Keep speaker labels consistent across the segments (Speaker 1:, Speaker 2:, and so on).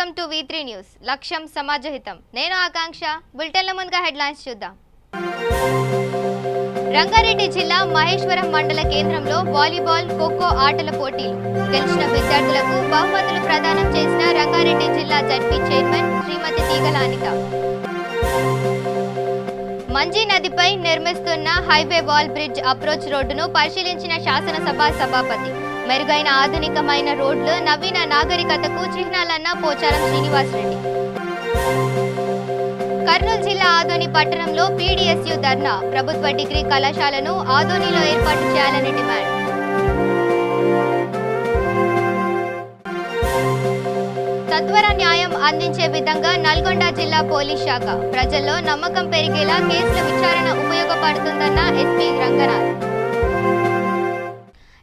Speaker 1: Welcome to V3 news. లక్ష్యం సమాజహితం. నేను ఆకాంక్ష. బులెటిన్ల ముందుగా హెడ్లైన్స్ చూద్దాం. రంగారెడ్డి జిల్లా మహేశ్వరం మండల కేంద్రంలో వాలీబాల్, ఖోఖో ఆటల పోటీలు. గెలిచిన విద్యార్థులకు బహుమతులు ప్రదానం చేసిన రంగారెడ్డి జిల్లా జడ్పీ చైర్మన్ శ్రీమతి తీగల అనిత. మంజీ నదిపై నిర్మిస్తున్న హైవే వాల్ బ్రిడ్జ్ అప్రోచ్ రోడ్డును పరిశీలించిన శాసనసభ సభాపతి. మెరుగైన ఆధునికమైన రోడ్లు, నవీన నాగరికతకు చిహ్నాలన్న పోచారం శ్రీనివాసరెడ్డి. కర్నూలు జిల్లా ఆదోని పట్టణంలో PDSU ధర్నా. ప్రభుత్వ డిగ్రీ కళాశాలను ఆదోనిలో ఏర్పాటు చేయాలని డిమాండ్. సత్వర న్యాయం అందించే విధంగా నల్గొండ జిల్లా పోలీస్ శాఖ. ప్రజల్లో నమ్మకం పెరిగేలా కేసుల విచారణ ఉపయోగపడుతుందన్న SP రంగనాథ్.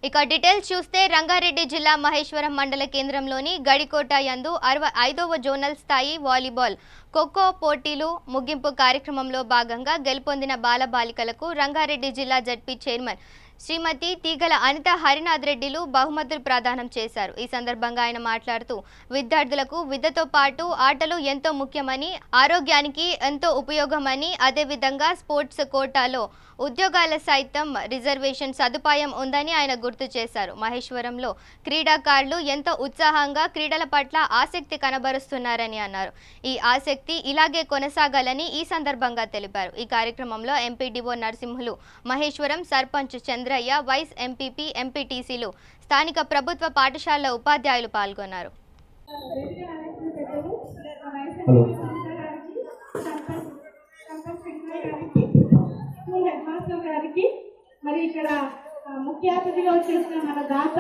Speaker 1: ఇక డీటెయిల్స్ చూస్తే రంగారెడ్డి జిల్లా మహేశ్వరం మండల కేంద్రంలోని గడికోట యందు 65వ జోనల్ స్థాయి వాలీబాల్, ఖోఖో పోటీలు ముగింపు కార్యక్రమంలో భాగంగా గెలుపొందిన బాలబాలికలకు రంగారెడ్డి జిల్లా జడ్పీ చైర్మన్ శ్రీమతి తీగల అనిత హరినాథ్ రెడ్డిలు బహుమతులు ప్రదానం చేశారు. ఈ సందర్భంగా ఆయన మాట్లాడుతూ విద్యార్థులకు విద్యతో పాటు ఆటలు ఎంతో ముఖ్యమని, ఆరోగ్యానికి ఎంతో ఉపయోగమని, అదేవిధంగా స్పోర్ట్స్ కోటాలో ఉద్యోగాల సైతం రిజర్వేషన్ సదుపాయం ఉందని ఆయన గుర్తు చేశారు. మహేశ్వరంలో క్రీడాకారులు ఎంతో ఉత్సాహంగా క్రీడల పట్ల ఆసక్తి కనబరుస్తున్నారని అన్నారు. ఈ ఆసక్తి ఇలాగే కొనసాగాలని ఈ సందర్భంగా తెలిపారు. ఈ కార్యక్రమంలో MPDO Narasimhulu, Maheshwaram sarpanch Chandraiah, vice MPP, ఎంపీటీసీలు, స్థానిక ప్రభుత్వ పాఠశాలల ఉపాధ్యాయులు పాల్గొన్నారు.
Speaker 2: గారికి మరి ఇక్కడ ముఖ్య అతిథిగా వచ్చేసిన మన దాత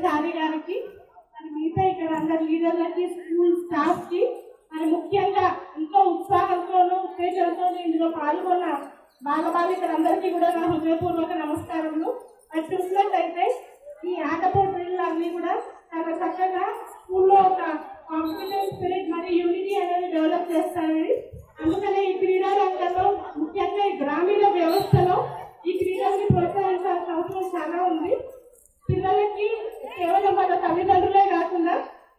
Speaker 2: చారి గారికి మరి మిగతా ఇక్కడ అందరు లీడర్లకి, స్కూల్ స్టాఫ్ కి మరి ముఖ్యంగా ఎంతో ఉత్సాహంతోనూ ఉత్తేజంతో ఇందులో పాల్గొన్న బాలబాలికలందరికీ కూడా నా హృదయపూర్వక నమస్కారములు. మరి చూసినట్లయితే ఈ ఆట పోటీలు అన్నీ కూడా చాలా చక్కగా స్కూల్లో ఒక కాంపిటేటివ్ స్పిరిట్ మరియు యూనిటీ అనేది డెవలప్ చేస్తాయి. అందుకనే ఈ క్రీడా రంగంలో ముఖ్యంగా ఈ గ్రామీణ వ్యవస్థలో ఈ క్రీడల్ని ప్రోత్సహించాల్సిన అవసరం చాలా ఉంది. పిల్లలకి కేవలం మన తల్లిదండ్రులే కాకుండా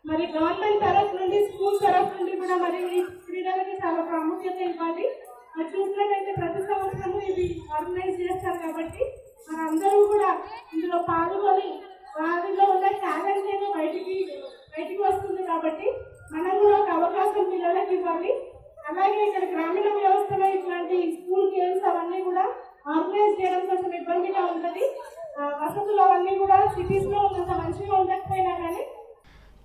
Speaker 2: మరి గవర్నమెంట్ తరఫు నుండి, స్కూల్ తరఫు నుండి కూడా మరి ఈ క్రీడలకి చాలా ప్రాముఖ్యత ఇవ్వాలి. మరి చూసినట్లయితే ప్రతి సంవత్సరము ఇవి ఆర్గనైజ్ చేస్తారు కాబట్టి మరి అందరూ కూడా ఇందులో పాల్గొని వారిలో ఉన్న టాలెంట్ ఏదో బయటికి వస్తుంది కాబట్టి మనం కూడా ఒక అవకాశం పిల్లలకి ఇవ్వాలి. అలాగే ఇక్కడ గ్రామీణ వ్యవస్థలో ఇట్లాంటి స్కూల్ గేమ్స్ అవన్నీ కూడా ఆర్గనైజ్ చేయడం కొంచెం ఇబ్బందిగా ఉంటుంది. వసతులు అవన్నీ కూడా సిటీస్ లో ఉన్నంత మంచిగా ఉండకపోయినా కానీ.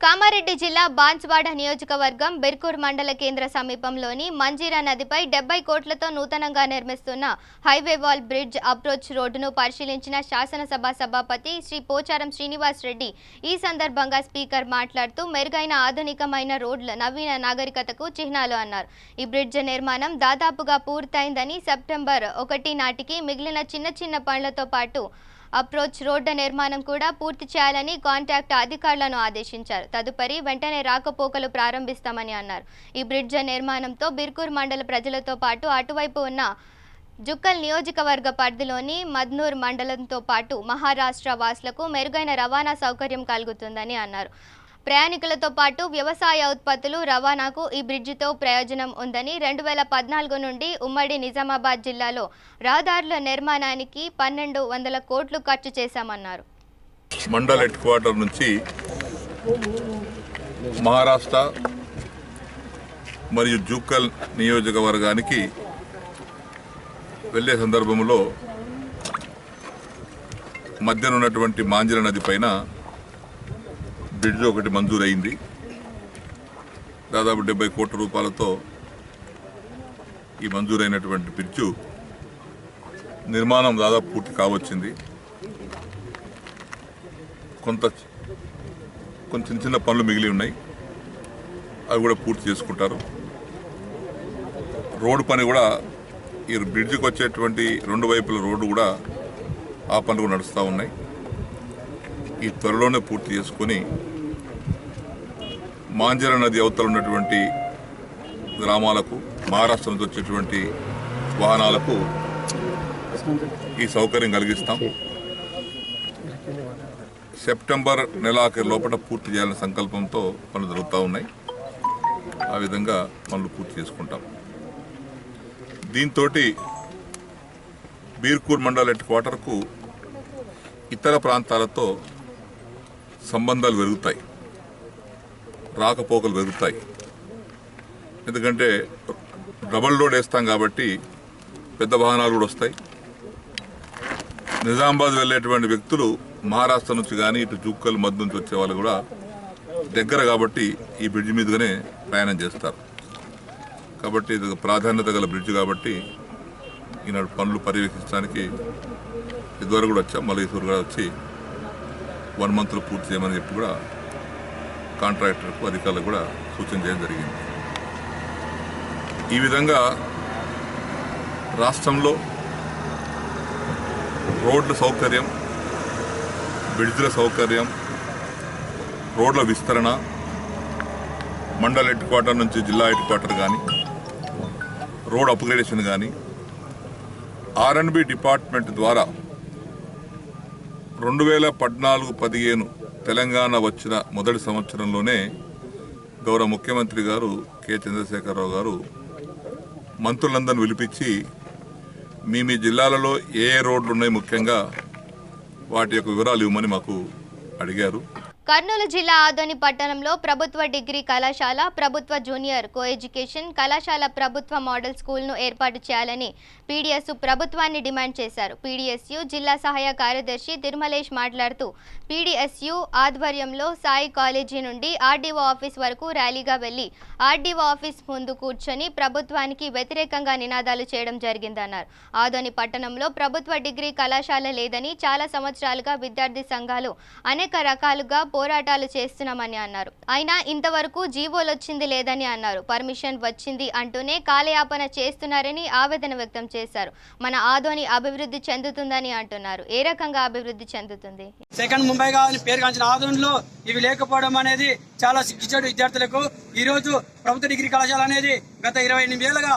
Speaker 1: కామారెడ్డి జిల్లా బాన్స్వాడ నియోజకవర్గం బిర్కూర్ మండల కేంద్ర సమీపంలోని మంజీరా నదిపై 70 కోట్లతో నూతనంగా నిర్మిస్తున్న హైవే వాల్ బ్రిడ్జ్ అప్రోచ్ రోడ్డును పరిశీలించిన శాసనసభ సభాపతి శ్రీ పోచారం శ్రీనివాసరెడ్డి. ఈ సందర్భంగా స్పీకర్ మాట్లాడుతూ మెరుగైన ఆధునికమైన రోడ్ల, నవీన నాగరికతకు చిహ్నాలు అన్నారు. ఈ బ్రిడ్జ్ నిర్మాణం దాదాపుగా పూర్తయిందని, సెప్టెంబర్ 1 నాటికి మిగిలిన చిన్న చిన్న పనులతో పాటు అప్రోచ్ రోడ్డు నిర్మాణం కూడా పూర్తి చేయాలని కాంట్రాక్ట్ అధికారులను ఆదేశించారు. తదుపరి వెంటనే రాకపోకలు ప్రారంభిస్తామని అన్నారు. ఈ బ్రిడ్జ్ నిర్మాణంతో బిర్కూర్ మండల ప్రజలతో పాటు అటువైపు ఉన్న జుక్కల్ నియోజకవర్గ పరిధిలోని మద్నూర్ మండలంతో పాటు మహారాష్ట్ర వాసులకు మెరుగైన రవాణా సౌకర్యం కలుగుతుందని అన్నారు. ప్రయాణికులతో పాటు వ్యవసాయ ఉత్పత్తులు రవాణాకు ఈ బ్రిడ్జితో ప్రయోజనం ఉందని, 2014 నుండి ఉమ్మడి నిజామాబాద్ జిల్లాలో రహదారుల నిర్మాణానికి 1200 కోట్లు ఖర్చు చేశామన్నారు.
Speaker 3: మండల్ హెడ్ క్వార్టర్ నుంచి మహారాష్ట్ర మరియు జూకల్ నియోజకవర్గానికి వెళ్లే సందర్భంలో మధ్యన ఉన్నటువంటి మాంజర నది పైన బ్రిడ్జ్ ఒకటి మంజూరైంది. దాదాపు 70 కోట్ల రూపాయలతో ఈ మంజూరైనటువంటి బ్రిడ్జు నిర్మాణం దాదాపు పూర్తి కావచ్చింది. కొంచెం చిన్న పనులు మిగిలి ఉన్నాయి, అవి కూడా పూర్తి చేసుకుంటారు. రోడ్డు పని కూడా ఈ బ్రిడ్జికి వచ్చేటువంటి 2 వైపుల రోడ్డు కూడా ఆ పనులు కూడా నడుస్తూ ఉన్నాయి. ఈ త్వరలోనే పూర్తి చేసుకొని మాంజర నది అవతల ఉన్నటువంటి గ్రామాలకు, మహారాష్ట్ర నుంచి వచ్చేటువంటి వాహనాలకు ఈ సౌకర్యం కలిగిస్తాం. సెప్టెంబర్ నెలాఖరు లోపల పూర్తి చేయాలనే సంకల్పంతో పనులు జరుగుతూ ఉన్నాయి. ఆ విధంగా పనులు పూర్తి చేసుకుంటాం. దీంతో బీర్కూర్ మండల హెడ్ క్వార్టర్కు ఇతర ప్రాంతాలతో సంబంధాలు పెరుగుతాయి, రాకపోకలు పెరుగుతాయి. ఎందుకంటే డబల్ రోడ్ వేస్తాం కాబట్టి పెద్ద వాహనాలు కూడా వస్తాయి. నిజామాబాద్ వెళ్ళేటువంటి వ్యక్తులు మహారాష్ట్ర నుంచి కానీ ఇటు జుక్కల్ మధ్య నుంచి వచ్చే వాళ్ళు కూడా దగ్గర కాబట్టి ఈ బ్రిడ్జ్ మీదుగానే ప్రయాణం చేస్తారు. కాబట్టి ఇది ప్రాధాన్యత గల బ్రిడ్జ్ కాబట్టి ఈనాడు పనులు పర్యవేక్షించడానికి ఇదివరకు కూడా వచ్చాం. మళ్ళీ ఇదివరకు కూడా వచ్చి 1 monthలో పూర్తి చేయమని చెప్పి కూడా కాంట్రాక్టర్కు అధికారులకు కూడా సూచన చేయడం జరిగింది. ఈ విధంగా రాష్ట్రంలో రోడ్ల సౌకర్యం, బ్రిడ్జ్ల సౌకర్యం, రోడ్ల విస్తరణ, మండల హెడ్ క్వార్టర్ నుంచి జిల్లా హెడ్ క్వార్టర్ కానీ, రోడ్ అప్గ్రేడేషన్ కానీ R&B డిపార్ట్మెంట్ ద్వారా 2014-15 తెలంగాణ వచ్చిన మొదటి సంవత్సరంలోనే గౌరవ ముఖ్యమంత్రి గారు కె చంద్రశేఖరరావు గారు మంత్రులందరిని పిలిపించి మీ జిల్లాలలో ఏ రోడ్లు ఉన్నాయి, ముఖ్యంగా వాటి యొక్క వివరాలు ఇవ్వమని మాకు అడిగారు.
Speaker 1: కర్నూలు జిల్లా ఆదోని పట్టణంలో ప్రభుత్వ డిగ్రీ కళాశాల, ప్రభుత్వ జూనియర్ కోఎడ్యుకేషన్ కళాశాల, ప్రభుత్వ మోడల్ స్కూల్ను ఏర్పాటు చేయాలని పీడీఎస్ ప్రభుత్వాన్ని డిమాండ్ చేశారు. పీడీఎస్యు జిల్లా సహాయ కార్యదర్శి తిరుమలేష్ మాట్లాడుతూ పీడీఎస్యు ఆధ్వర్యంలో సాయి కాలేజీ నుండి ఆర్డీఓ ఆఫీస్ వరకు ర్యాలీగా వెళ్లి ఆర్డీఓ ఆఫీస్ ముందు కూర్చొని ప్రభుత్వానికి వ్యతిరేకంగా నినాదాలు చేయడం జరిగిందన్నారు. ఆదోని పట్టణంలో ప్రభుత్వ డిగ్రీ కళాశాల లేదని చాలా సంవత్సరాలుగా విద్యార్థి సంఘాలు అనేక రకాలుగా పోరాటాలు చేస్తున్నామని అన్నారు. అయినా ఇంతవరకు జీవోలు వచ్చింది లేదని అన్నారు. పర్మిషన్ వచ్చింది అంటూనే కాలయాపన చేస్తున్నారని ఆవేదన వ్యక్తం చేశారు. మన ఆదోని అభివృద్ధి చెందుతుందని అంటున్నారు. ఏ రకంగా అభివృద్ధి చెందుతుంది?
Speaker 4: సెకండ్ ముంబైగా పేరు గాంచిన ఆదోనిలో ఇవి లేకపోవడం అనేది చాలా సిగ్గుచేటు. విద్యార్థులకు ఈ రోజు ప్రభుత్వ డిగ్రీ కళాశాల అనేది గత 28 ఏళ్లుగా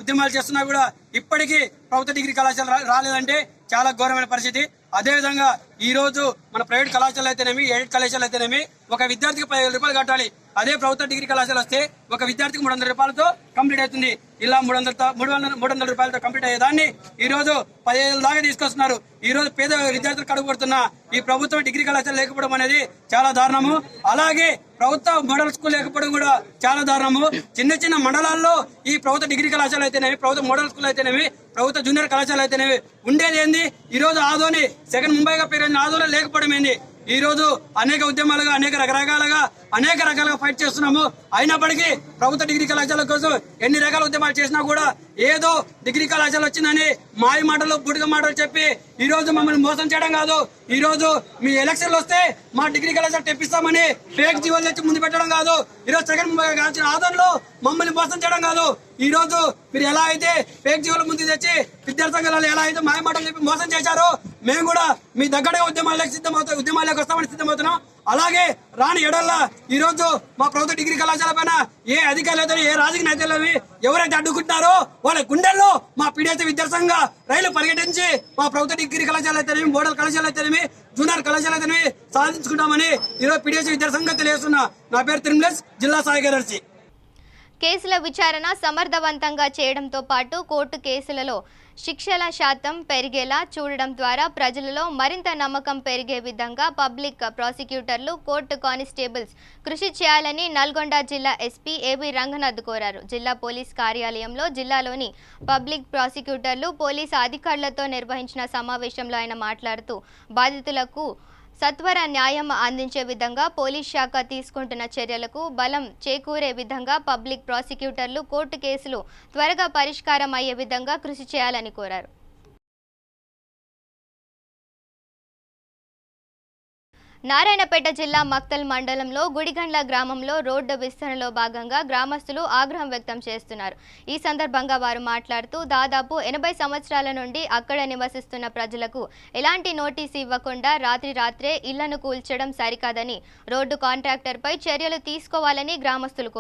Speaker 4: ఉద్యమాలు చేస్తున్నా కూడా ఇప్పటికీ ప్రభుత్వ డిగ్రీ కళాశాల రాలేదంటే చాలా ఘోరమైన పరిస్థితి. అదేవిధంగా ఈ రోజు మన ప్రైవేట్ కళాశాల అయితేనేమి, ఎయిడెడ్ కళాశాల అయితేనేమి ఒక విద్యార్థికి 10,000 రూపాయలు కట్టాలి. అదే ప్రభుత్వ డిగ్రీ కళాశాల వస్తే ఒక విద్యార్థికి 300 రూపాయలతో కంప్లీట్ అవుతుంది. ఇలా 300 రూపాయలతో కంప్లీట్ అయ్యేదాన్ని ఈ రోజు 10,000 దాకా తీసుకొస్తున్నారు. ఈ రోజు పేద విద్యార్థులు కడుగుపడుతున్న ఈ ప్రభుత్వ డిగ్రీ కళాశాల లేకపోవడం అనేది చాలా దారుణము. అలాగే ప్రభుత్వ మోడల్ స్కూల్ లేకపోవడం కూడా చాలా దారుణము. చిన్న చిన్న మండలాల్లో ఈ ప్రభుత్వ డిగ్రీ కళాశాల అయితేనేమి, ప్రభుత్వ మోడల్ స్కూల్ అయితేనేమి, ప్రభుత్వ జూనియర్ కళాశాల అయితేనేమి ఉండేది ఏంది? ఈ రోజు ఆదోని సెకండ్ ముంబైగా పేరు ఆదోని లేకపోవడం ఏంది? ఈ రోజు అనేక ఉద్యమాలుగా అనేక రకాలుగా ఫైట్ చేస్తున్నాము. అయినప్పటికీ ప్రభుత్వ డిగ్రీ కళాశాల కోసం ఎన్ని రకాల ఉద్యమాలు చేసినా కూడా ఏదో డిగ్రీ కళాశాల వచ్చిందని మాయ మాటలు, బుడిగ మాటలు చెప్పి ఈ రోజు మమ్మల్ని మోసం చేయడం కాదు. ఈ రోజు మీ ఎలక్షన్లు వస్తే మా డిగ్రీ కళాశాల తెప్పిస్తామని ఫేక్ జీవోలు తెచ్చి ముందు పెట్టడం కాదు. ఈ రోజు సెకండ్ ముంబైగా కాల్చిన ఆదోనిలో మమ్మల్ని మోసం చేయడం కాదు. ఈ రోజు మీరు ఎలా అయితే ఫేక్ జీవోలు ముందు తెచ్చి విద్యార్థి సంఘాలు ఎలా అయితే మాయ మాటలు చెప్పి మోసం చేశారో మేము కూడా మీ దగ్గరగా ఉద్యమాలకు వస్తామని సిద్ధమవుతున్నాం. అలాగే రాని ఎడల్లా ఈ రోజు మా ప్రభుత్వ డిగ్రీ కళాశాల పైన ఏ అధికారులు, ఏ రాజకీయ నేతలు ఎవరైతే అడ్డుకుంటున్నారో వాళ్ళ గుండెల్లో మా పీడీఎస్ విద్యార్థి రైలు పరిగెట్టించి మా ప్రభుత్వ డిగ్రీ కళాశాల అయితేనేమి, మోడల్ కళాశాల అయితేనేమి, జూనియర్ కళాశాల అయితేనేమి సాధించుకుంటామని ఈరోజు పీడీఎస్ విద్యార్థి తెలియజేస్తున్నా. నా పేరు తిరుమలేష్, జిల్లా సహాయ కార్యదర్శి.
Speaker 1: కేసుల విచారణ సమర్థవంతంగా చేయడంతో పాటు కోర్టు కేసులలో శిక్షల శాతం పెరిగేలా చూడడం ద్వారా ప్రజలలో మరింత నమ్మకం పెరిగే విధంగా పబ్లిక్ ప్రాసిక్యూటర్లు, కోర్టు కానిస్టేబుల్స్ కృషి చేయాలని నల్గొండ జిల్లా ఎస్పీ ఏబి రంగనాథ్ కోరారు. జిల్లా పోలీస్ కార్యాలయంలో జిల్లాలోని పబ్లిక్ ప్రాసిక్యూటర్లు, పోలీసు అధికారులతో నిర్వహించిన సమావేశంలో ఆయన మాట్లాడుతూ బాధితులకు సత్వర న్యాయం అందించే విధంగా పోలీస్ శాఖ తీసుకుంటున్న చర్యలకు బలం చేకూరే విధంగా పబ్లిక్ ప్రాసిక్యూటర్లు కోర్టు కేసులు త్వరగా పరిష్కారం అయ్యే విధంగా కృషి చేయాలని కోరారు. నారాయణపేట జిల్లా మక్తల్ మండలంలో గుడిగండ్ల గ్రామంలో రోడ్డు విస్తరణలో భాగంగా గ్రామస్తులు ఆగ్రహం వ్యక్తం చేస్తున్నారు. ఈ సందర్భంగా వారు మాట్లాడుతూ దాదాపు 80 సంవత్సరాల నుండి అక్కడ నివసిస్తున్న ప్రజలకు ఎలాంటి నోటీసు ఇవ్వకుండా రాత్రే ఇళ్లను కూల్చడం సరికాదని రోడ్డు కాంట్రాక్టర్పై చర్యలు తీసుకోవాలని గ్రామస్తులు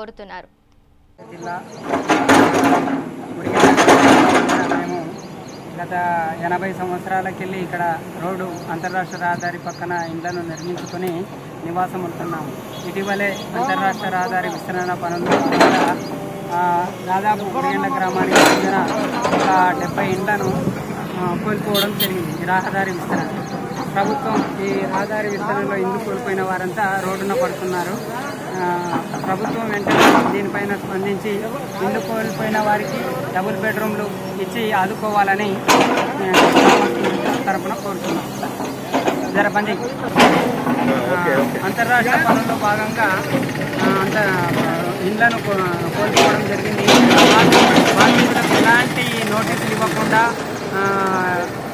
Speaker 5: గత 80 సంవత్సరాలకెళ్ళి ఇక్కడ రోడ్డు అంతర్రాష్ట్ర రహదారి పక్కన ఇండ్లను నిర్మించుకొని నివాసం ఉంటున్నాము. ఇటీవలే అంతర్రాష్ట్ర రహదారి విస్తరణ పనుల్లో దాదాపు గుడిగండ్ల గ్రామానికి చెందిన ఒక 70 ఇండ్లను కోల్పోవడం జరిగింది. ఈ రహదారి విస్తరణ ప్రభుత్వం ఈ రహదారి విస్తరణలో ఇల్లు కోల్పోయిన వారంతా రోడ్డున పడుతున్నారు. ప్రభుత్వం వెంటనే దీనిపైన స్పందించి ఇల్లు కోల్పోయిన వారికి డబుల్ బెడ్రూమ్లు ఇచ్చి ఆదుకోవాలని తరఫున కోరుతున్నాం. జరపండి. అంతర్రాష్ట్ర పనుల్లో భాగంగా ఇండ్లను కోల్పోవడం జరిగింది. బాధితులకు ఎలాంటి నోటీసులు ఇవ్వకుండా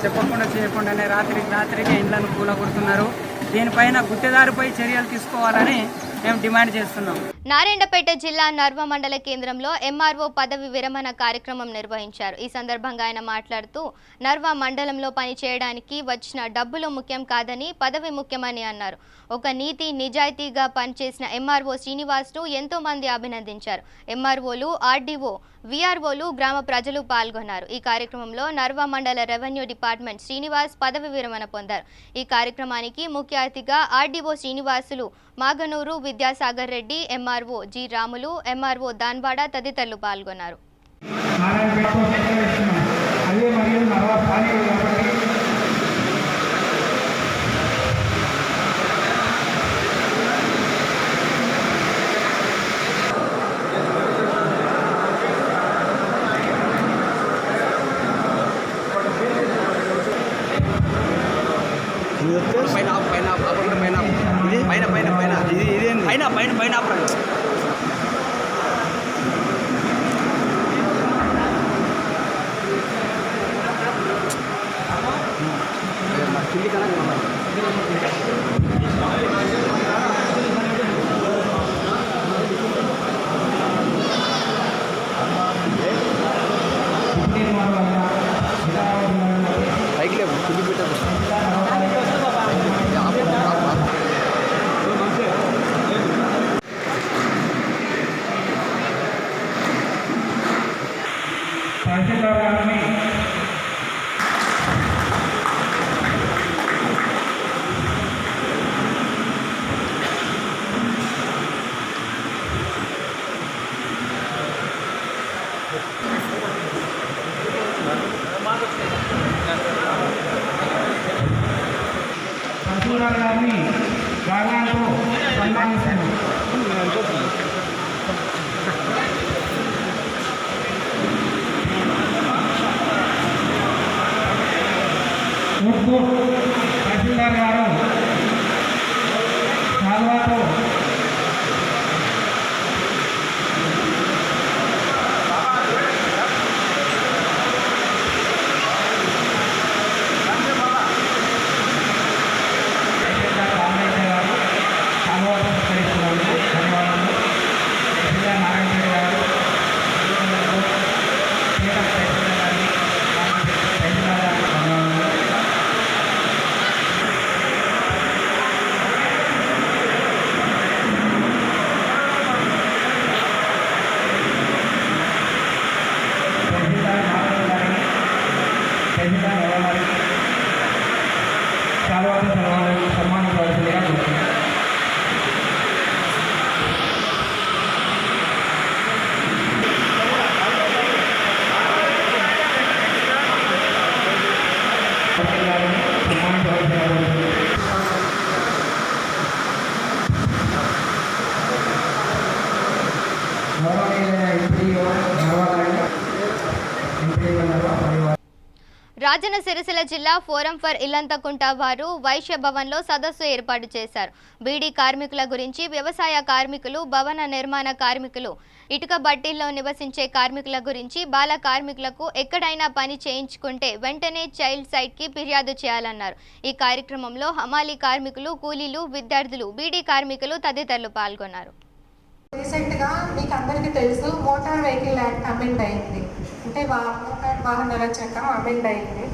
Speaker 5: చెప్పకుండా చేయకుండానే రాత్రికి ఇండ్లను కూలగొడుతున్నారు. దీనిపైన గుత్తేదారుపై చర్యలు తీసుకోవాలని మేము డిమాండ్ చేస్తున్నాం.
Speaker 1: నారాయణపేట జిల్లా నర్వ మండల కేంద్రంలో ఎంఆర్ఓ పదవి విరమణ కార్యక్రమం నిర్వహించారు. ఈ సందర్భంగా ఆయన మాట్లాడుతూ నర్వ మండలంలో పనిచేయడానికి వచ్చిన డబ్బులు ముఖ్యం కాదని పదవి ముఖ్యమని అన్నారు. ఒక నీతి నిజాయితీగా పనిచేసిన ఎంఆర్ఓ శ్రీనివాస్ను ఎంతో మంది అభినందించారు. ఎంఆర్ఓలు, ఆర్డీఓ, వీఆర్ఓలు, గ్రామ ప్రజలు పాల్గొన్నారు. ఈ కార్యక్రమంలో నర్వ మండల రెవెన్యూ డిపార్ట్మెంట్ శ్రీనివాస్ పదవి విరమణ పొందారు. ఈ కార్యక్రమానికి ముఖ్య అతిథిగా RDO Srinivasulu, Maganur Vidyasagar Reddy, MRO G Ramulu, MRO Danwada తదితరులు పాల్గొన్నారు.
Speaker 6: తహసీల్దార్ గారు సాల్వాతో
Speaker 1: రాజన్న సిరిసిల్ల జిల్లా ఫోరం ఫర్ ఇల్లంతకుంట వారు వైశ్య భవన్లో సదస్సు ఏర్పాటు చేశారు. బీడీ కార్మికుల గురించి, వ్యవసాయ కార్మికులు, భవన నిర్మాణ కార్మికులు, ఇటుక బట్టీల్లో నివసించే కార్మికుల గురించి, బాల కార్మికులకు ఎక్కడైనా పని చేయించుకుంటే వెంటనే చైల్డ్ సైట్కి ఫిర్యాదు చేయాలన్నారు. ఈ కార్యక్రమంలో హమాలీ కార్మికులు, కూలీలు, విద్యార్థులు, బీడీ కార్మికులు తదితరులు పాల్గొన్నారు.
Speaker 7: రీసెంట్గా మీకు అందరికీ తెలుసు మోటార్ వెహికల్ యాక్ట్ అమెండ్ అయింది. అంటే మోటార్ వాహనాల చట్టం అమెండ్ అయింది.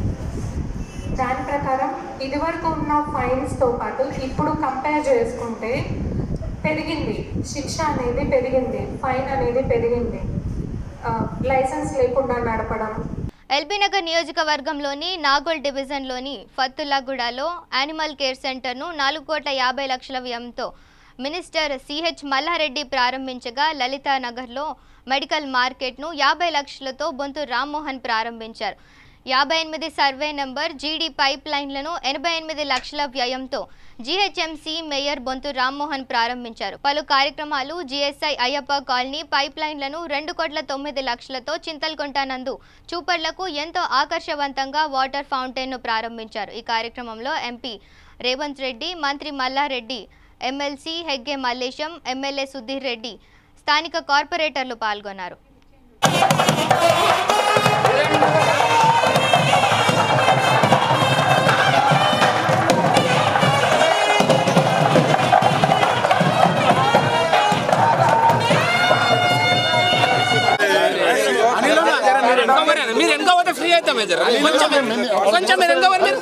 Speaker 7: దాని ప్రకారం ఇదివరకు ఉన్న ఫైన్స్తో పాటు ఇప్పుడు కంపేర్ చేసుకుంటే పెరిగింది, శిక్ష అనేది పెరిగింది, ఫైన్ అనేది పెరిగింది. లైసెన్స్ లేకుండా నడపడం.
Speaker 1: ఎల్బీనగర్ నియోజకవర్గంలోని నాగోల్ డివిజన్లోని ఫత్తుల్లాగూడలో యానిమల్ కేర్ సెంటర్ను 4,50,00,000 వ్యయంతో మినిస్టర్ సిహెచ్ మల్లారెడ్డి ప్రారంభించగా లలితానగర్లో మెడికల్ మార్కెట్ను 50 లక్షలతో బొంతు రామ్మోహన్ ప్రారంభించారు. 58 సర్వే నంబర్ జీడీ పైప్ లైన్లను 88 లక్షల వ్యయంతో జీహెచ్ఎంసీ మేయర్ బొంతు రామ్మోహన్ ప్రారంభించారు. పలు కార్యక్రమాలు జీఎస్ఐ అయ్యప్ప కాలనీ పైప్ లైన్లను 2,09,00,000తో చింతల్కొంట నందు చూపర్లకు ఎంతో ఆకర్షవంతంగా వాటర్ ఫౌంటైన్ను ప్రారంభించారు. ఈ కార్యక్రమంలో ఎంపీ రేవంత్ రెడ్డి, మంత్రి మల్లారెడ్డి, ఎమ్మెల్సీ హెగ్గే మల్లేశం, ఎమ్మెల్యే సుధీర్ రెడ్డి, స్థానిక కార్పొరేటర్లు పాల్గొన్నారు.
Speaker 6: మీరు ఎంత పోతే ఫ్రీ అవుతామే కొంచెం మీరు ఎంత మీరు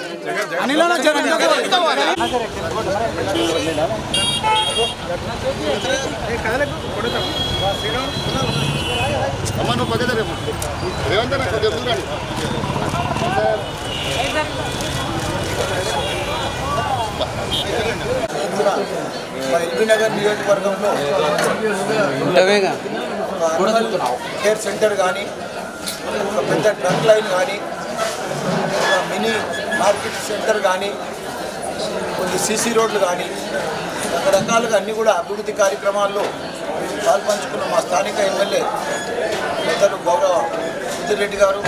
Speaker 8: ఎల్బీనగర్ నియోజకవర్గంలో కేర్ సెంటర్ కానీ, ఒక పెద్ద ట్రక్ లైన్ కానీ, ఒక మినీ మార్కెట్ సెంటర్ కానీ, కొన్ని సీసీ రోడ్లు కానీ, రకరకాలుగా అన్నీ కూడా అభివృద్ధి కార్యక్రమాల్లో పాల్పంచుకున్న మా స్థానిక ఎమ్మెల్యే పెద్దలు గౌరవ సుధీర్ రెడ్డి గారు,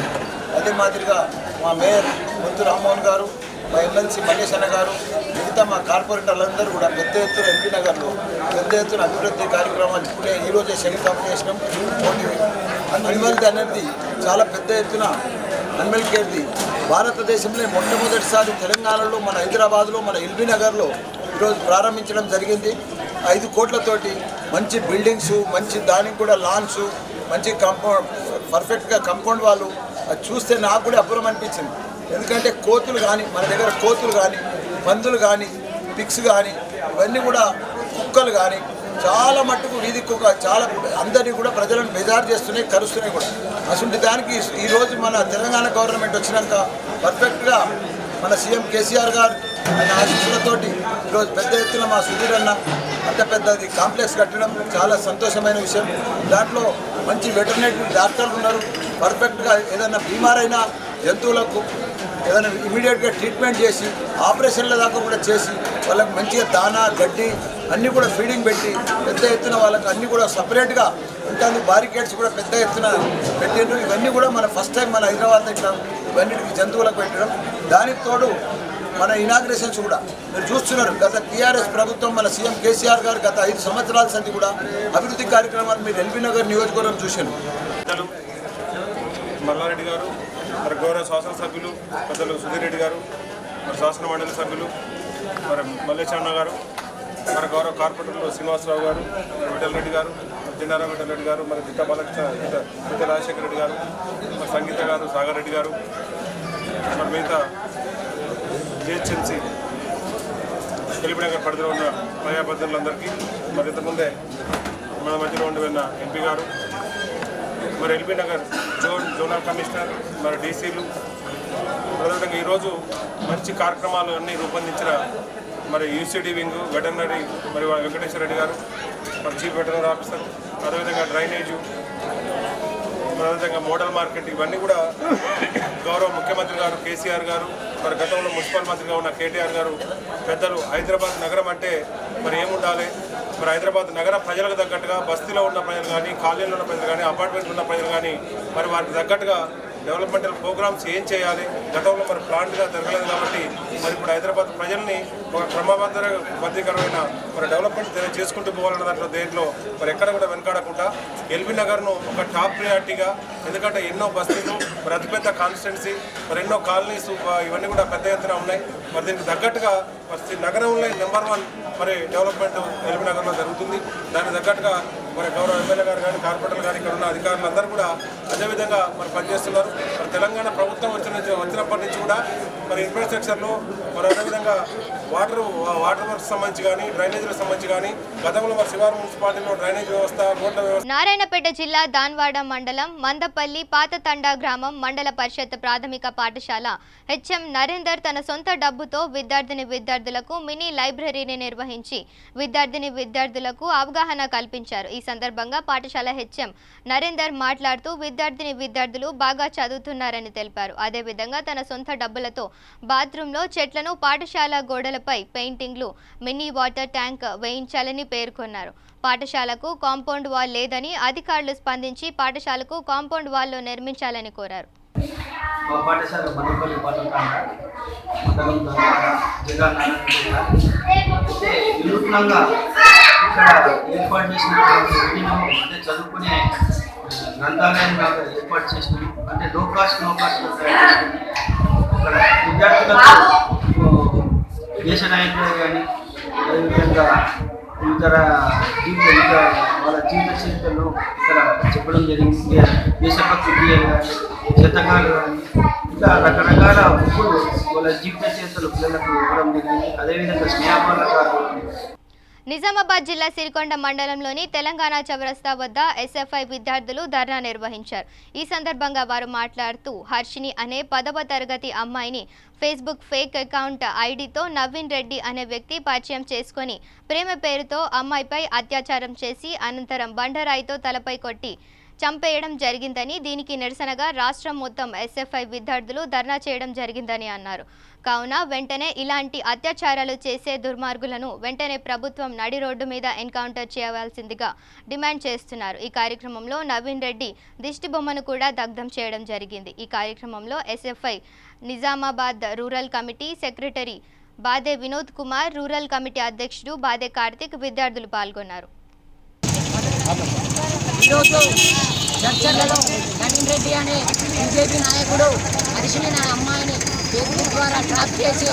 Speaker 8: అదే మాదిరిగా మా మేయర్ బొంతు రామ్మోహన్ గారు, మా ఎమ్మెల్సీ మల్లేశన్న గారు, మిగతా మా కార్పొరేటర్లందరూ కూడా పెద్ద ఎత్తున ఎంపీ నగర్లో పెద్ద ఎత్తున అభివృద్ధి కార్యక్రమాలు ఇప్పుడే ఈరోజే శంకుస్థాపన చేసినాం. అనిమల్ అనేది చాలా పెద్ద ఎత్తున అనిమల్ కేర్ది భారతదేశంలో మొట్టమొదటిసారి తెలంగాణలో మన హైదరాబాద్లో మన ఎల్బీ నగర్లో ఈరోజు ప్రారంభించడం జరిగింది. 5 కోట్లతోటి మంచి బిల్డింగ్స్, మంచి దానికి కూడా లాన్స్, మంచి కాంపౌండ్, పర్ఫెక్ట్గా కాంపౌండ్ వాళ్ళు అది చూస్తే నాకు కూడా అపురం అనిపించింది. ఎందుకంటే కోతులు కానీ మన దగ్గర కోతులు కానీ, పందులు కానీ, పిక్స్ కానీ, ఇవన్నీ కూడా కుక్కలు కానీ చాలా మట్టుకు వీధి కుక్క చాలా అందరినీ కూడా ప్రజలను బెజారు చేస్తున్నాయి, కరుస్తున్నాయి కూడా. అసలు దానికి ఈరోజు మన తెలంగాణ గవర్నమెంట్ వచ్చినాక పర్ఫెక్ట్గా మన సీఎం కేసీఆర్ గారు ఆయన ఆశీస్సులతోటి ఈరోజు పెద్ద ఎత్తున మా సుధీర్ అన్న అంత పెద్దది కాంప్లెక్స్ కట్టడం చాలా సంతోషమైన విషయం. దాంట్లో మంచి వెటర్నరీ డాక్టర్లు ఉన్నారు. పర్ఫెక్ట్గా ఏదైనా బీమారైనా జంతువులకు ఏదైనా ఇమీడియట్గా ట్రీట్మెంట్ చేసి ఆపరేషన్ల దాకా కూడా చేసి వాళ్ళకి మంచిగా దానా, గడ్డి అన్నీ కూడా ఫీడింగ్ పెట్టి పెద్ద ఎత్తున వాళ్ళకి అన్నీ కూడా సపరేట్గా ఉంటుంది. బారికేడ్స్ కూడా పెద్ద ఎత్తున పెట్టిండ్రు. ఇవన్నీ కూడా మన ఫస్ట్ టైం మన హైదరాబాద్ ఇట్లా ఇవన్నిటికి జంతువులకు పెట్టడం. దానికి తోడు మన ఇనాగ్రేషన్స్ కూడా మీరు చూస్తున్నారు. గత టీఆర్ఎస్ ప్రభుత్వం మన సీఎం కేసీఆర్ గారు గత 5 సంవత్సరాల సంది కూడా అభివృద్ధి కార్యక్రమాలు మీరు ఎల్బీ నగర్ నియోజకవర్గం చూశాను.
Speaker 9: మల్లారెడ్డి గారు, మరి గౌరవ శాసనసభ్యులు పెద్దలు సుధీర్ రెడ్డి గారు, మరి శాసన మండలి సభ్యులు మరి మల్లేశన్న గారు, మరి గౌరవ కార్పొరేటర్లు శ్రీనివాసరావు గారు, విఠల్ రెడ్డి గారు, జిండారావు విఠల్ రెడ్డి గారు, మరి జిట్టా బాలకృష్ణ, జిట్టా రాజశేఖర రెడ్డి గారు, మరి సంగీత గారు, సాగర్ రెడ్డి గారు, మరి మిగతా జిహెచ్ఎంసీ ఎల్బీ నగర్ పరిధిలో ఉన్న ప్రజాప్రతినిధులందరికీ, మరి ఇంతకుముందే మన మధ్యలో ఉండి వెళ్ళిన ఎంపీ గారు, మరి ఎల్బీ నగర్ జోనల్ కమిషనర్, మరి డీసీలు, ప్రధానంగా ఈరోజు మంచి కార్యక్రమాలు అన్నీ రూపొందించిన మరి యూసీడీ వింగ్ వెటర్నరీ మరి వెంకటేశ్వర రెడ్డి గారు, మరి చీఫ్ వెటర్నరీ ఆఫీసర్, అదేవిధంగా డ్రైనేజు, అదేవిధంగా మోడల్ మార్కెట్, ఇవన్నీ కూడా గౌరవ ముఖ్యమంత్రి గారు కేసీఆర్ గారు, మరి గతంలో మున్సిపల్ మంత్రిగా ఉన్న కేటీఆర్ గారు పెద్దలు హైదరాబాద్ నగరం అంటే మరి ఏముండాలి, మరి హైదరాబాద్ నగర ప్రజలకు తగ్గట్టుగా బస్తీలో ఉన్న ప్రజలు కానీ, కాలనీలో ఉన్న ప్రజలు కానీ, అపార్ట్మెంట్లో ఉన్న ప్రజలు కానీ మరి వారికి తగ్గట్టుగా డెవలప్మెంటల్ ప్రోగ్రామ్స్ ఏం చేయాలి. గతంలో మరి ప్లాంట్గా జరగలేదు కాబట్టి మరి ఇప్పుడు హైదరాబాద్ ప్రజల్ని ఒక క్రమబద్ధీకరమైన మరి డెవలప్మెంట్ చేసుకుంటూ పోవాలన్న దాంట్లో దేంట్లో మరి ఎక్కడ కూడా వెనకాడకుండా ఎల్బీ నగర్ను ఒక టాప్ ప్రియారిటీగా, ఎందుకంటే ఎన్నో బస్తీలు, మరి అతిపెద్ద కాన్స్టిట్యున్సీ, మరి ఎన్నో కాలనీస్ ఇవన్నీ కూడా పెద్ద ఎత్తున ఉన్నాయి. మరి దీనికి తగ్గట్టుగా నగరంలో నెంబర్ 1 మరి డెవలప్మెంట్ ఎల్బీ నగర్లో జరుగుతుంది. దానికి తగ్గట్టుగా మరి గౌరవ ఎమ్మెల్యే గారు కానీ కార్పొరేటర్లు కానీ ఇక్కడ ఉన్న అధికారులందరూ కూడా అదేవిధంగా మరి పనిచేస్తున్నారు. మరి తెలంగాణ ప్రభుత్వం వచ్చినప్పటి నుంచి కూడా మరి ఇన్ఫ్రాస్ట్రక్చర్లో మరి అదేవిధంగా వాటర్ వర్క్స్ సంబంధించి కానీ డ్రైనేజీలకు సంబంధించి కానీ గతంలో మరి శివారు మున్సిపాలిటీలో డ్రైనేజ్ వ్యవస్థ రోడ్ల వ్యవస్థ.
Speaker 1: నారాయణపేట జిల్లా దాన్వాడ మండలం మందపల్లి పాతతండా గ్రామం మండల పరిషత్ ప్రాథమిక పాఠశాల హెచ్ఎం నరేందర్ తన సొంత డబ్బుతో విద్యార్థులకు మినీ లైబ్రరీని నిర్వహించి విద్యార్థులకు అవగాహన కల్పించారు. ఈ సందర్భంగా పాఠశాల హెచ్ఎం నరేందర్ మాట్లాడుతూ విద్యార్థులు బాగా చదువుతున్నారని తెలిపారు. అదేవిధంగా తన సొంత డబ్బులతో బాత్రూంలో చెట్లను, పాఠశాల గోడలపై పెయింటింగ్లు, మినీ వాటర్ ట్యాంక్ వేయించాలని పేర్కొన్నారు. పాఠశాలకు కాంపౌండ్ వాల్ లేదని అధికారులు స్పందించి పాఠశాలకు కాంపౌండ్ వాల్ నిర్మించాలని కోరారు.
Speaker 10: మా పాఠశాల మండపల్లి పాఠశాల మండలం జిల్లా నారాయణపేట అయితే వినూత్నంగా ఇక్కడ ఏర్పాటు చేసినటువంటి అంటే చదువుకునే గ్రంథాలయం ఏర్పాటు చేసినాం. అంటే లో కాస్ట్ ఇక్కడ విద్యార్థులకు దేశ నాయకులు కానీ అదేవిధంగా ఇతర వాళ్ళ జీవిత చరిత్రను ఇక్కడ చెప్పడం జరిగింది. దేశభక్తి గీయాలు కానీ శతకాలు కానీ ఇంకా రకరకాల బుక్కులు వాళ్ళ జీవిత చరిత్రలు పిల్లలకు ఇవ్వడం జరిగింది. అదేవిధంగా స్నేహపాలకాలు.
Speaker 1: నిజామాబాద్ జిల్లా సిరికొండ మండలంలోని తెలంగాణ చౌరస్తా వద్ద ఎస్ఎఫ్ఐ విద్యార్థులు ధర్నా నిర్వహించారు. ఈ సందర్భంగా వారు మాట్లాడుతూ హర్షిని అనే 10వ తరగతి అమ్మాయిని ఫేస్బుక్ ఫేక్ అకౌంట్ ఐడితో నవీన్ రెడ్డి అనే వ్యక్తి పరిచయం చేసుకొని ప్రేమ పేరుతో అమ్మాయిపై అత్యాచారం చేసి అనంతరం బండరాయితో తలపై కొట్టి చంపేయడం జరిగిందని, దీనికి నిరసనగా రాష్ట్రం మొత్తం ఎస్ఎఫ్ఐ విద్యార్థులు ధర్నా చేయడం జరిగిందని అన్నారు. కావున వెంటనే ఇలాంటి అత్యాచారాలు చేసే దుర్మార్గులను వెంటనే ప్రభుత్వం నడి రోడ్డు మీద ఎన్కౌంటర్ చేయవలసిందిగా డిమాండ్ చేస్తున్నారు. ఈ కార్యక్రమంలో నవీన్ రెడ్డి దిష్టి బొమ్మను కూడా దగ్ధం చేయడం జరిగింది. ఈ కార్యక్రమంలో SFI Nizamabad rural committee secretary బాదే వినోద్ కుమార్, రూరల్ కమిటీ అధ్యక్షుడు బాదే కార్తిక్ విద్యార్థులు పాల్గొన్నారు.
Speaker 11: ఈరోజు చర్చలలో నవీన్ రెడ్డి అనే బీజేపీ నాయకుడు హర్షిని అనే అమ్మాయిని ఫేస్బుక్ ద్వారా ట్రాప్ చేసి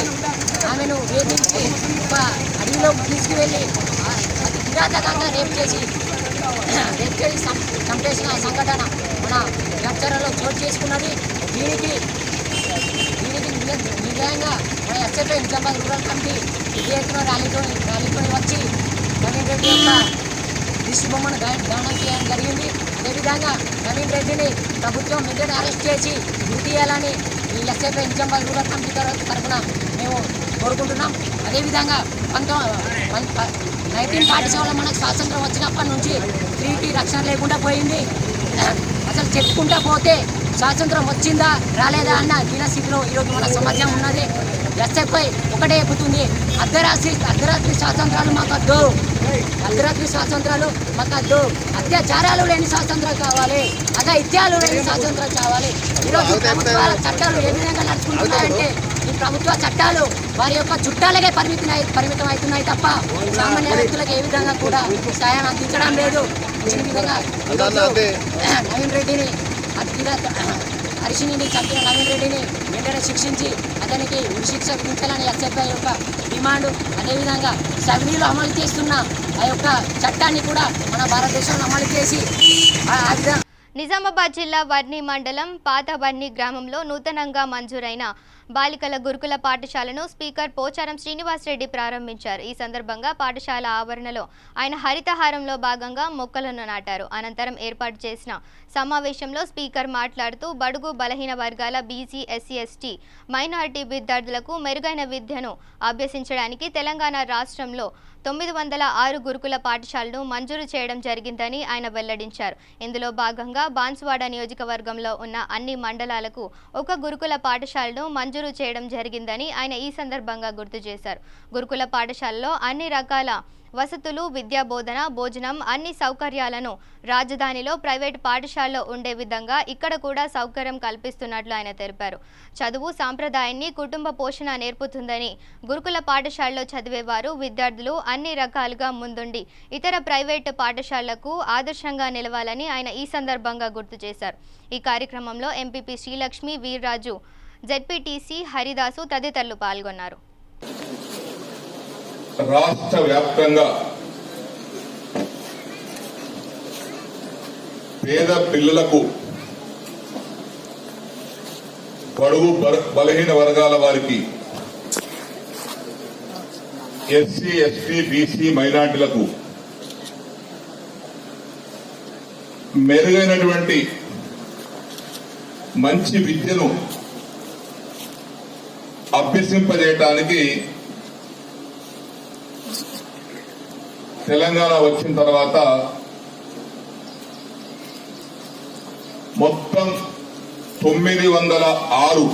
Speaker 11: ఆమెను వేధించి ఒక అడవిలోకి తీసుకువెళ్ళి అతి కిరాతకంగా రేప్ చేసి చంపేసిన సంఘటన మన చర్చలలో చోటు చేసుకున్నది. దీనికి నిజంగా మన ఎస్ఎఫ్ఐ నిజామాబాద్ రూరల్ కమిటీ విజయ ఎత్తున ర్యాలీతో వచ్చి నవీన్ రెడ్డి యొక్క దిష్టి బొమ్మను దానం చేయడం జరిగింది. అదేవిధంగా నవీన్ రెడ్డిని ప్రభుత్వం వెంటనే అరెస్ట్ చేసి గుర్తు చేయాలని ఈ ఎస్ఎఫ్ఐ నిజామాబాద్ రూరల్ కమిటీ తరఫున మేము కోరుకుంటున్నాం. అదేవిధంగా 1947 మనకు స్వాతంత్రం వచ్చినప్పటి నుంచి స్త్రీకి రక్షణ లేకుండా పోయింది. అసలు చెప్పుకుంటా పోతే స్వాతంత్రం వచ్చిందా రాలేదా అన్న దీనస్థితిలో ఈరోజు మన సమాజం ఉన్నది. ఎస్ఎఫ్ఐ ఒకటే ఎక్కుతుంది, అర్ధరాత్రి స్వాతంత్రాలు మాకద్దు, అర్ధరాత్రి స్వాతంత్రాలు మాకద్దు, అత్యాచారాలు లేని స్వాతంత్రం కావాలి, అఘాయిత్యాలు లేని స్వాతంత్రం కావాలి. ఈరోజు ప్రభుత్వాల చట్టాలు ఏ విధంగా నడుచుకుంటున్నాయంటే ఈ ప్రభుత్వ చట్టాలు వారి యొక్క చుట్టాలకే పరిమితం అవుతున్నాయి తప్ప సామాన్య వ్యక్తులకు ఏ విధంగా కూడా సాయం అందించడం లేదు. ఈ విధంగా నవీన్ రెడ్డిని హర్షిని చంపిన నవీన్ రెడ్డిని వెంటనే శిక్షించి అతనికి ఉరిశిక్ష విధించాలని ఎస్ఎఫ్ఐ యొక్క డిమాండ్. అదేవిధంగా సగనీలో అమలు చేస్తున్న ఆ యొక్క చట్టాన్ని కూడా మన భారతదేశంలో అమలు చేసి
Speaker 1: నిజామాబాద్ జిల్లా వర్ణి మండలం పాత వర్ణి గ్రామంలో నూతనంగా మంజూరైన బాలికల గురుకుల పాఠశాలను స్పీకర్ పోచారం శ్రీనివాసరెడ్డి ప్రారంభించారు. ఈ సందర్భంగా పాఠశాల ఆవరణలో ఆయన హరితహారంలో భాగంగా మొక్కలను నాటారు. అనంతరం ఏర్పాటు చేసిన సమావేశంలో స్పీకర్ మాట్లాడుతూ బడుగు బలహీన వర్గాల బీసీ, ఎస్సీ, ఎస్టీ, మైనారిటీ విద్యార్థులకు మెరుగైన విద్యను అభ్యసించడానికి తెలంగాణ రాష్ట్రంలో 906 గురుకుల పాఠశాలను మంజూరు చేయడం జరిగిందని ఆయన వెల్లడించారు. ఇందులో భాగంగా బాన్సువాడ నియోజకవర్గంలో ఉన్న అన్ని మండలాలకు ఒక గురుకుల పాఠశాలను మంజూరు చేయడం జరిగిందని ఆయన ఈ సందర్భంగా గుర్తు చేశారు. గురుకుల పాఠశాలలో అన్ని రకాల వసతులు, విద్యా బోధన, భోజనం అన్ని సౌకర్యాలను రాజధానిలో ప్రైవేట్ పాఠశాలలో ఉండే విధంగా ఇక్కడ కూడా సౌకర్యం కల్పిస్తున్నట్లు ఆయన తెలిపారు. చదువు సాంప్రదాయాన్ని, కుటుంబ పోషణ నేర్పుతుందని, గురుకుల పాఠశాలలో చదివేవారు విద్యార్థులు అన్ని రకాలుగా ముందుండి ఇతర ప్రైవేట్ పాఠశాలలకు ఆదర్శంగా నిలవాలని ఆయన ఈ సందర్భంగా గుర్తు చేశారు. ఈ కార్యక్రమంలో ఎంపీపీ శ్రీలక్ష్మి, వీర్రాజు, జెడ్పీటీసీ హరిదాసు తదితరులు పాల్గొన్నారు.
Speaker 3: రాష్ట్ర వ్యాప్తంగా పేద పిల్లలకు, బడుగు బలహీన వర్గాల వారికి, ఎస్సీ ఎస్టీ బీసీ మైనార్టీలకు మెరుగైనటువంటి మంచి విద్యను అభ్యసింపజేయటానికి తెలంగాణ వచ్చిన తర్వాత మొత్తం 906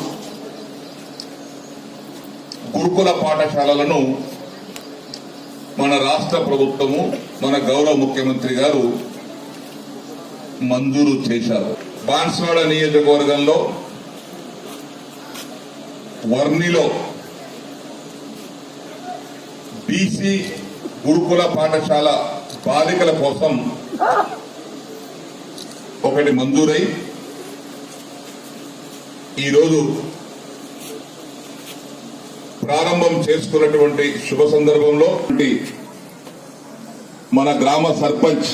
Speaker 3: గురుకుల పాఠశాలలను మన రాష్ట్ర ప్రభుత్వము, మన గౌరవ ముఖ్యమంత్రి గారు మంజూరు చేశారు. బాన్స్వాడ నియోజకవర్గంలో వర్ణిలో బీసీ గురుకుల పాఠశాల బాలికల కోసం ఒకటి మంజూరై ఈరోజు ప్రారంభం చేసుకున్నటువంటి శుభ సందర్భంలో మన గ్రామ సర్పంచ్,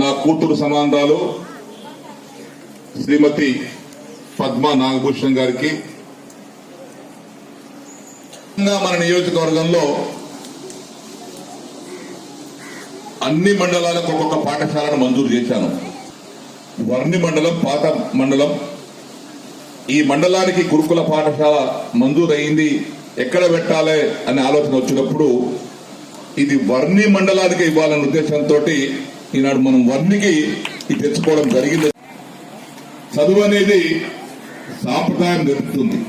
Speaker 3: నా కూతురు సమానరాలు శ్రీమతి పద్మా నాగభూషణ్ గారికి, మన నియోజకవర్గంలో అన్ని మండలాలకు ఒక్కొక్క పాఠశాలను మంజూరు చేశాను. వర్ణి మండలం పాత మండలం, ఈ మండలానికి గురుకుల పాఠశాల మంజూరు అయింది, ఎక్కడ పెట్టాలి అనే ఆలోచన వచ్చినప్పుడు ఇది వర్ణి మండలానికి ఇవ్వాలన్న ఉద్దేశంతో ఈనాడు మనం వర్ణికి ఇది తెచ్చుకోవడం జరిగింది. చదువు అనేది సాంప్రదాయం నేర్పుతుంది.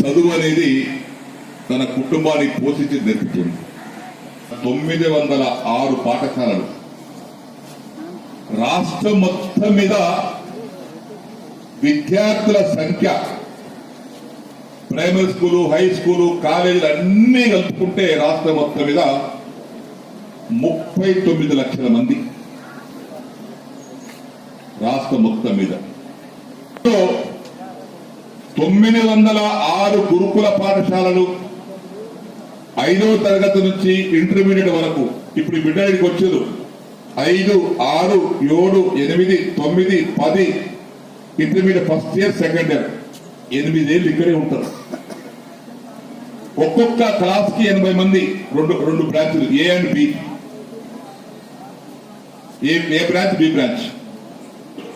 Speaker 3: చదువు అనేది తన కుటుంబాన్ని పోషించి నేర్పుతుంది. 906 పాఠశాలలు రాష్ట్రం మొత్తం మీద విద్యార్థుల సంఖ్య, ప్రైమరీ స్కూలు, హై స్కూలు, కాలేజీలు అన్ని కలుపుకుంటే రాష్ట్రం మొత్తం మీద 39 లక్షల మంది రాష్ట్రం మొత్తం మీద. 906 గురుకుల పాఠశాలలు 5వ తరగతి నుంచి ఇంటర్మీడియట్ వరకు ఇప్పుడు బిడ్డకి వచ్చేది 5, 6, 7, 8, 9, 10 intermediate first year, second year 8 ఏళ్ళు ఇక్కడే ఉంటారు. ఒక్కొక్క క్లాస్ కి 80 మంది, రెండు బ్రాంచ్లు, A and B. A branch, B branch.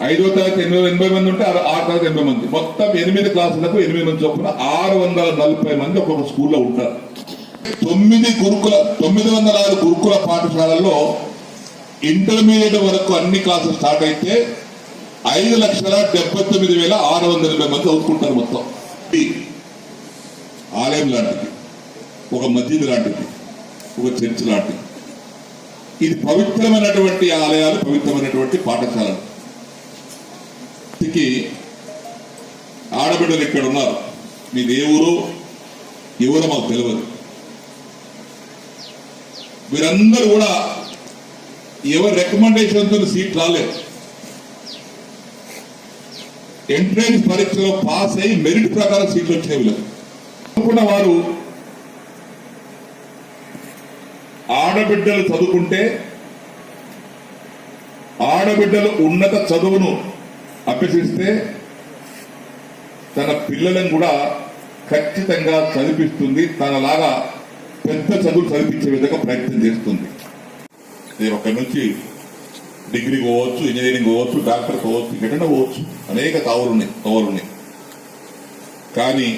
Speaker 3: 5వ తరగతి 80 మంది ఉంటే 6వ తరగతి 80 మంది, మొత్తం 8 క్లాసులకు 8 మంది చొప్పున 640 మంది ఒక్కొక్క స్కూల్లో ఉంటారు. 906 గురుకుల పాఠశాలల్లో ఇంటర్మీడియట్ వరకు అన్ని క్లాసులు స్టార్ట్ అయితే 5,79,680 మంది చదువుకుంటారు. మొత్తం ఆలయం లాంటిది, ఒక మసీదు లాంటిది, ఒక చర్చ్ లాంటిది. ఇది పవిత్రమైనటువంటి ఆలయాలు, పవిత్రమైనటువంటి పాఠశాలలు. ఆడబిడ్డలు ఇక్కడ ఉన్నారు, మీది ఏ ఊరు, ఎవరో మాకు తెలియదు. వీరందరూ కూడా ఎవరి రికమెండేషన్తో సీట్ రాలేదు. ఎంట్రన్స్ పరీక్షలో పాస్ అయ్యి మెరిట్ ప్రకారం సీట్లు వచ్చినాయి. వీళ్ళకి వారు ఆడబిడ్డలు చదువుకుంటే, ఆడబిడ్డలు ఉన్నత చదువును అభ్యసిస్తే తన పిల్లలను కూడా ఖచ్చితంగా చదివిస్తుంది, తనలాగా పెద్ద చదువులు చదివించే విధంగా ప్రయత్నం చేస్తుంది. ఒకరి నుంచి డిగ్రీ పోవచ్చు, ఇంజనీరింగ్ పోవచ్చు, డాక్టర్ పోవచ్చు, ఎక్కడైనా పోవచ్చు, అనేక తోవలున్నాయి. కానీ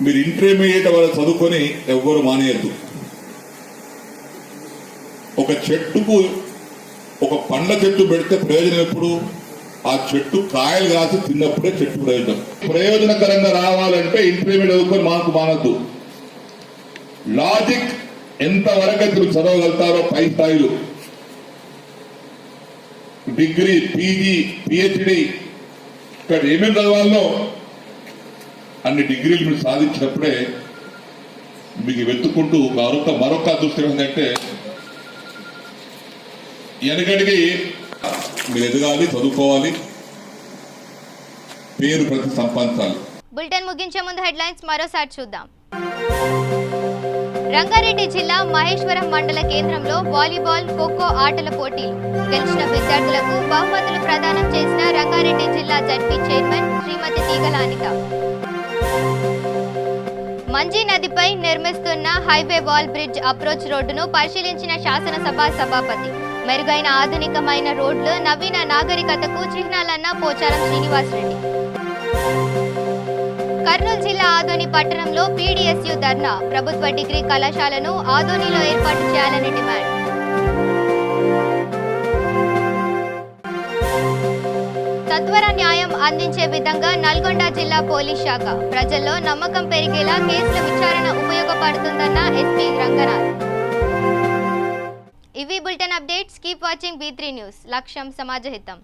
Speaker 3: మీరు ఇంటర్మీడియట్ వాళ్ళు చదువుకొని ఎవ్వరు మానేయద్దు. ఒక చెట్టుకు, ఒక పండ్ల చెట్టు పెడితే ప్రయోజనం ఎప్పుడు? ఆ చెట్టు కాయలు కాసి తిన్నప్పుడే చెట్టు ప్రయోజనకరంగా రావాలంటే ఇంటర్మీడియట్ చదువుకొని మానద్దు. లాజిక్ ఎంతవరకు చదవగలుగుతారో పై స్థాయిలు, డిగ్రీ, పీజీ, పిహెచ్డి, ఇక్కడ ఏమేమి చదవాలో అన్ని డిగ్రీలు మీరు సాధించినప్పుడే మీకు వెతుక్కుంటూ మరొక దృష్టి ఏంటంటే వెనకడికి మీరు ఎదగాలి, చదువుకోవాలి, పేరు ప్రతి సంపాదించాలి.
Speaker 1: బులెటిన్ ముగించే ముందు హెడ్లైన్స్ మరోసారి చూద్దాం. రంగారెడ్డి జిల్లా మహేశ్వరం మండల కేంద్రంలో వాలీబాల్, ఖోఖో ఆటల పోటీలు. గెలిచిన విద్యార్థులకు బహుమతులు ప్రదానం చేసిన రంగారెడ్డి జిల్లా జడ్పీ చైర్మన్ శ్రీమతి తీగల అనిత. మంజీ నదిపై నిర్మిస్తున్న హైవే వాల్ బ్రిడ్జ్ అప్రోచ్ రోడ్డును పరిశీలించిన శాసనసభ సభాపతి. మెరుగైన ఆధునికమైన రోడ్లు, నవీన నాగరికతకు చిహ్నాలన్న పోచారం శ్రీనివాసరెడ్డి. కర్నూలు జిల్లా ఆదోని పట్టణంలో పీడీఎస్యు ధర్నా. ప్రభుత్వ డిగ్రీ కళాశాలను ఆదోనిలో ఏర్పాటు చేయాలని డిమాండ్. సత్వర న్యాయం అందించే విధంగా నల్గొండ జిల్లా పోలీస్ శాఖ. ప్రజల్లో నమ్మకం పెరిగేలా కేసుల విచారణ ఉపయోగపడుతుందన్న ఎస్పీ రంగనాథ్. ఇవి bulletin updates. Keep watching B3 news. లక్ష్యం సమాజహితం.